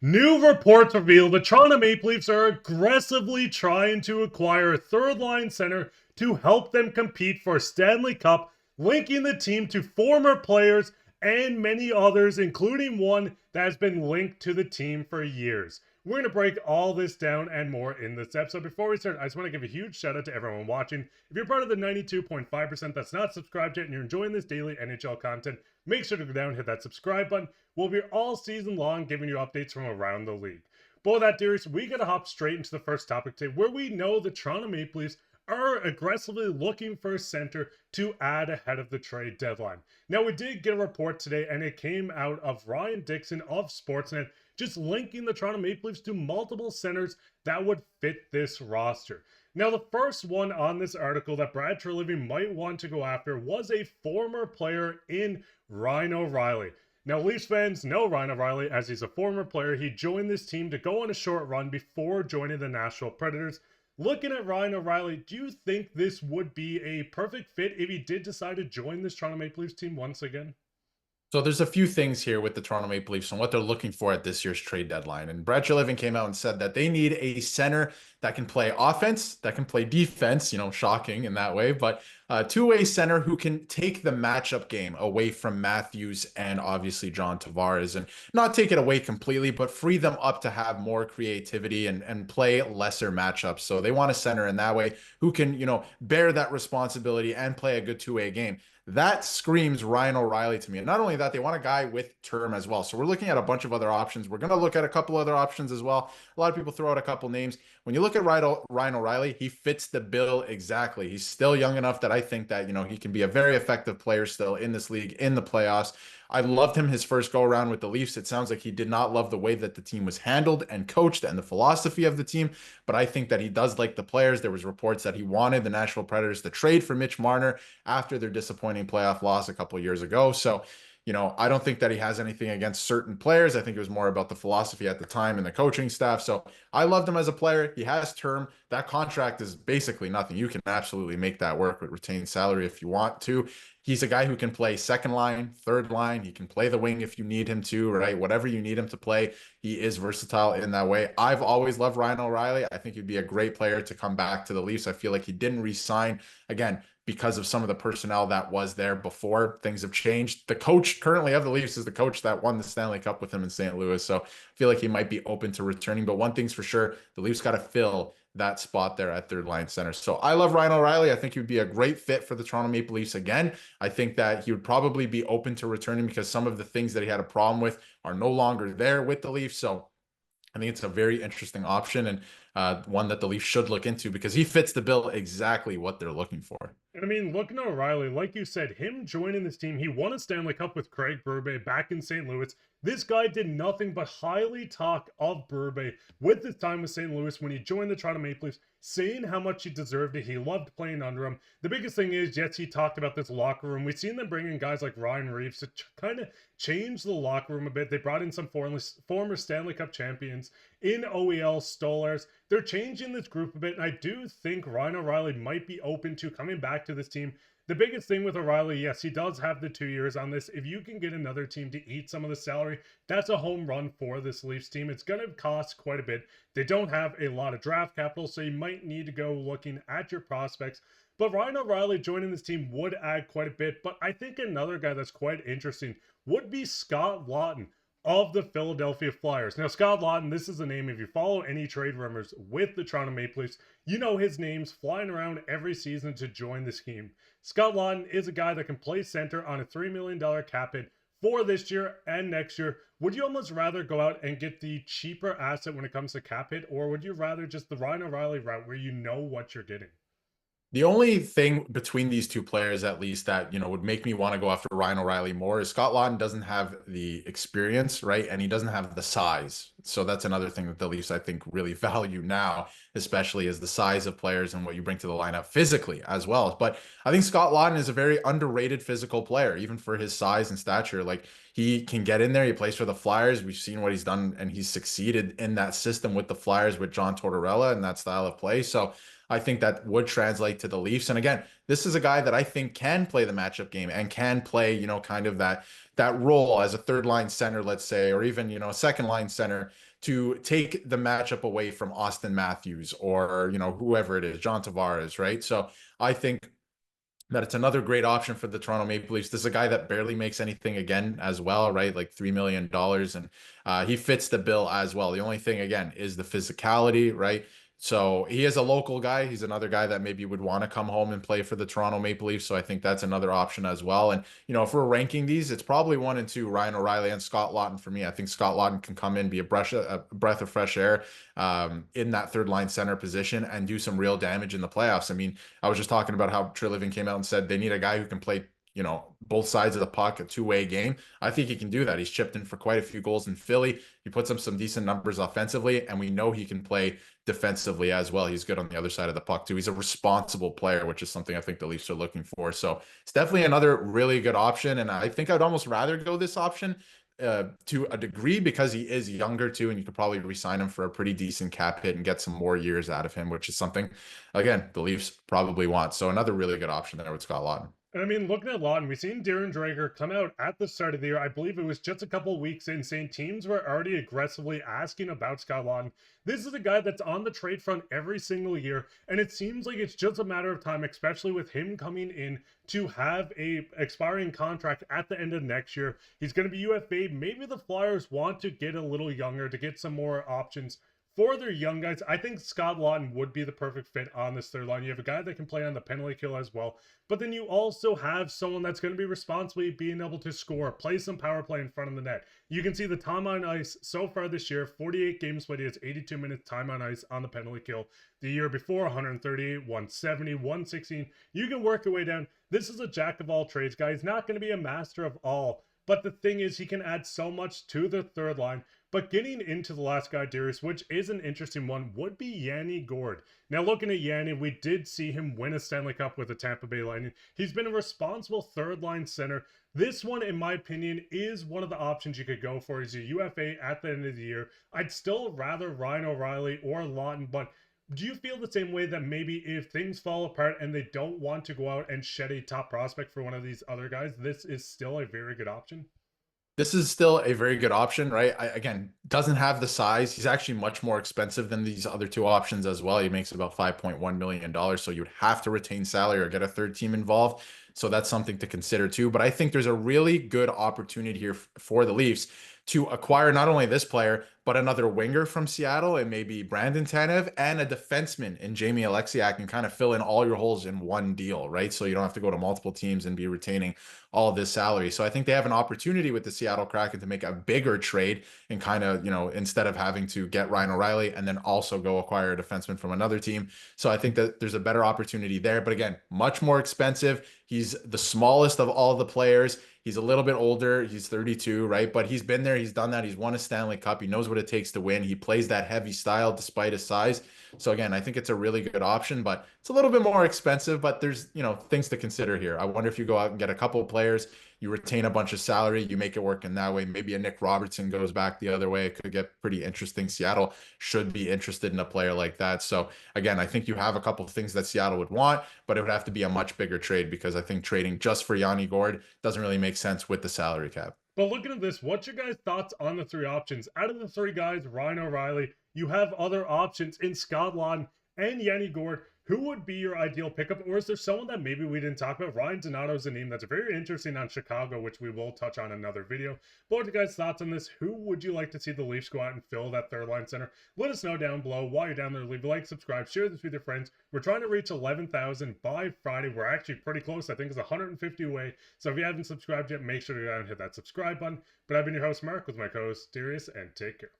New reports reveal the Toronto Maple Leafs are aggressively trying to acquire a third line center to help them compete for a Stanley Cup, linking the team to former players and many others, including one that has been linked to the team for years. We're going to break all this down and more in this episode. Before we start, I just want to give a huge shout out to everyone watching. If you're part of the 92.5% that's not subscribed yet and you're enjoying this daily NHL content, make sure to go down and hit that subscribe button. We'll be all season long giving you updates from around the league. But with that, Darius, we got to hop straight into the first topic today, where we know the Toronto Maple Leafs are aggressively looking for a center to add ahead of the trade deadline. Now, we did get a report today, and it came out of Ryan Dixon of Sportsnet, just linking the Toronto Maple Leafs to multiple centers that would fit this roster. Now, the first one on this article that Brad Treliving might want to go after was a former player in Ryan O'Reilly. Now, Leafs fans know Ryan O'Reilly as he's a former player. He joined this team to go on a short run before joining the Nashville Predators. Looking at Ryan O'Reilly, do you think this would be a perfect fit if he did decide to join this Toronto Maple Leafs team once again? So there's a few things here with the Toronto Maple Leafs and what they're looking for at this year's trade deadline. And Brad Treliving came out and said that they need a center that can play offense, that can play defense, shocking in that way, but a two-way center who can take the matchup game away from Matthews and obviously John Tavares, and not take it away completely, but free them up to have more creativity and play lesser matchups. So they want a center in that way who can, bear that responsibility and play a good two-way game. That screams Ryan O'Reilly to me. And not only that, they want a guy with term as well. So we're looking at a bunch of other options. We're going to look at a couple other options as well. A lot of people throw out a couple names. When you look at Ryan O'Reilly, he fits the bill exactly. He's still young enough that I think that, he can be a very effective player still in this league, in the playoffs. I loved him his first go around with the Leafs. It sounds like he did not love the way that the team was handled and coached and the philosophy of the team, but I think that he does like the players. There was reports that he wanted the Nashville Predators to trade for Mitch Marner after their disappointing playoff loss a couple of years ago. So, I don't think that he has anything against certain players. I think it was more about the philosophy at the time and the coaching staff. So I loved him as a player. He has term. That contract is basically nothing. You can absolutely make that work with retained salary if you want to. He's a guy who can play second line, third line. He can play the wing if you need him to, right? Whatever you need him to play, he is versatile in that way. I've always loved Ryan O'Reilly. I think he'd be a great player to come back to the Leafs. I feel like he didn't re-sign, again, because of some of the personnel that was there before. Things have changed. The coach currently of the Leafs is the coach that won the Stanley Cup with him in St. Louis. So I feel like he might be open to returning. But one thing's for sure, the Leafs got to fill that spot there at third line center. So I love Ryan O'Reilly. I think he would be a great fit for the Toronto Maple Leafs again. I think that he would probably be open to returning because some of the things that he had a problem with are no longer there with the Leafs. So I think it's a very interesting option and one that the Leafs should look into because he fits the bill exactly what they're looking for. And I mean, looking at O'Reilly, like you said, him joining this team, he won a Stanley Cup with Craig Berube back in St. Louis. This guy did nothing but highly talk of Berube with his time with St. Louis when he joined the Toronto Maple Leafs, saying how much he deserved it. He loved playing under him. The biggest thing is, yes, he talked about this locker room. We've seen them bring in guys like Ryan Reeves to kind of change the locker room a bit. They brought in some former Stanley Cup champions in OEL Stolars. They're changing this group a bit, and I do think Ryan O'Reilly might be open to coming back to this team. The biggest thing with O'Reilly, yes, he does have the 2 years on this. If you can get another team to eat some of the salary, that's a home run for this Leafs team. It's going to cost quite a bit. They don't have a lot of draft capital, so you might need to go looking at your prospects. But Ryan O'Reilly joining this team would add quite a bit. But I think another guy that's quite interesting would be Scott Laughton of the Philadelphia Flyers. Now, Scott Laughton, this is a name, if you follow any trade rumors with the Toronto Maple Leafs, you know his name's flying around every season to join this team. Scott Laughton is a guy that can play center on a $3 million cap hit for this year and next year. Would you almost rather go out and get the cheaper asset when it comes to cap hit, or would you rather just the Ryan O'Reilly route where you know what you're getting? The only thing between these two players, at least, that would make me want to go after Ryan O'Reilly more is Scott Laughton doesn't have the experience, right? And he doesn't have the size. So that's another thing that the Leafs, I think, really value now, especially is the size of players and what you bring to the lineup physically as well. But I think Scott Laughton is a very underrated physical player, even for his size and stature. Like, he can get in there. He plays for the Flyers. We've seen what he's done, and he's succeeded in that system with the Flyers with John Tortorella and that style of play. So I think that would translate to the Leafs. And again, this is a guy that I think can play the matchup game and can play, kind of that role as a third line center, let's say, or even, a second line center to take the matchup away from Austin Matthews or, whoever it is, John Tavares, right? So I think that it's another great option for the Toronto Maple Leafs. This is a guy that barely makes anything again as well, right? Like $3 million. And he fits the bill as well. The only thing, again, is the physicality, right? So he is a local guy. He's another guy that maybe would want to come home and play for the Toronto Maple Leafs. So I think that's another option as well. And, if we're ranking these, it's probably 1 and 2, Ryan O'Reilly and Scott Laughton for me. I think Scott Laughton can come in, be a breath of fresh air in that third line center position and do some real damage in the playoffs. I mean, I was just talking about how Treliving came out and said they need a guy who can play, both sides of the puck, a two-way game. I think he can do that. He's chipped in for quite a few goals in Philly. He puts up some decent numbers offensively, and we know he can play defensively as well. He's good on the other side of the puck too. He's a responsible player, which is something I think the Leafs are looking for. So it's definitely another really good option. And I think I'd almost rather go this option to a degree because he is younger too, and you could probably re-sign him for a pretty decent cap hit and get some more years out of him, which is something, again, the Leafs probably want. So another really good option there with Scott Laughton. And I mean, looking at Laughton, we've seen Darren Dreger come out at the start of the year. I believe it was just a couple of weeks in, saying teams were already aggressively asking about Scott Laughton. This is a guy that's on the trade front every single year, and it seems like it's just a matter of time, especially with him coming in to have a expiring contract at the end of next year. He's going to be UFA. Maybe the Flyers want to get a little younger to get some more options for their young guys. I think Scott Laughton would be the perfect fit on this third line. You have a guy that can play on the penalty kill as well, but then you also have someone that's going to be responsibly being able to score, play some power play in front of the net. You can see the time on ice so far this year, 48 games played, he has 82 minutes time on ice on the penalty kill. The year before, 138, 170, 116. You can work your way down. This is a jack of all trades guy. He's not going to be a master of all, but the thing is, he can add so much to the third line. But getting into the last guy, Darius, which is an interesting one, would be Yanni Gourde. Now, looking at Yanni, we did see him win a Stanley Cup with the Tampa Bay Lightning. He's been a responsible third-line center. This one, in my opinion, is one of the options you could go for as a UFA at the end of the year. I'd still rather Ryan O'Reilly or Laughton, but do you feel the same way that maybe if things fall apart and they don't want to go out and shed a top prospect for one of these other guys, this is still a very good option? This is still a very good option, right? Again, doesn't have the size. He's actually much more expensive than these other two options as well. He makes about $5.1 million. So you would have to retain salary or get a third team involved. So that's something to consider too. But I think there's a really good opportunity here for the Leafs to acquire not only this player, but another winger from Seattle and maybe Brandon Tanev and a defenseman in Jamie Alexiak and kind of fill in all your holes in one deal, right? So you don't have to go to multiple teams and be retaining all of this salary. So I think they have an opportunity with the Seattle Kraken to make a bigger trade and kind of, instead of having to get Ryan O'Reilly and then also go acquire a defenseman from another team. So I think that there's a better opportunity there. But again, much more expensive. He's the smallest of all the players. He's a little bit older. He's 32, right? But he's been there. He's done that. He's won a Stanley Cup. He knows what it takes to win. He plays that heavy style despite his size. So again, I think it's a really good option, but it's a little bit more expensive, but there's, things to consider here. I wonder if you go out and get a couple of players, you retain a bunch of salary, you make it work in that way. Maybe a Nick Robertson goes back the other way. It could get pretty interesting. Seattle should be interested in a player like that. So again, I think you have a couple of things that Seattle would want, but it would have to be a much bigger trade because I think trading just for Yanni Gourde doesn't really make sense with the salary cap. But looking at this, what's your guys' thoughts on the three options? Out of the three guys, Ryan O'Reilly, you have other options in Scott Laughton and Yanni Gourde. Who would be your ideal pickup? Or is there someone that maybe we didn't talk about? Ryan Donato is a name that's very interesting on Chicago, which we will touch on in another video. But what are you guys' thoughts on this? Who would you like to see the Leafs go out and fill that third line center? Let us know down below. While you're down there, leave a like, subscribe, share this with your friends. We're trying to reach 11,000 by Friday. We're actually pretty close. I think it's 150 away. So if you haven't subscribed yet, make sure to go down and hit that subscribe button. But I've been your host, Mark, with my co-host, Darius, and take care.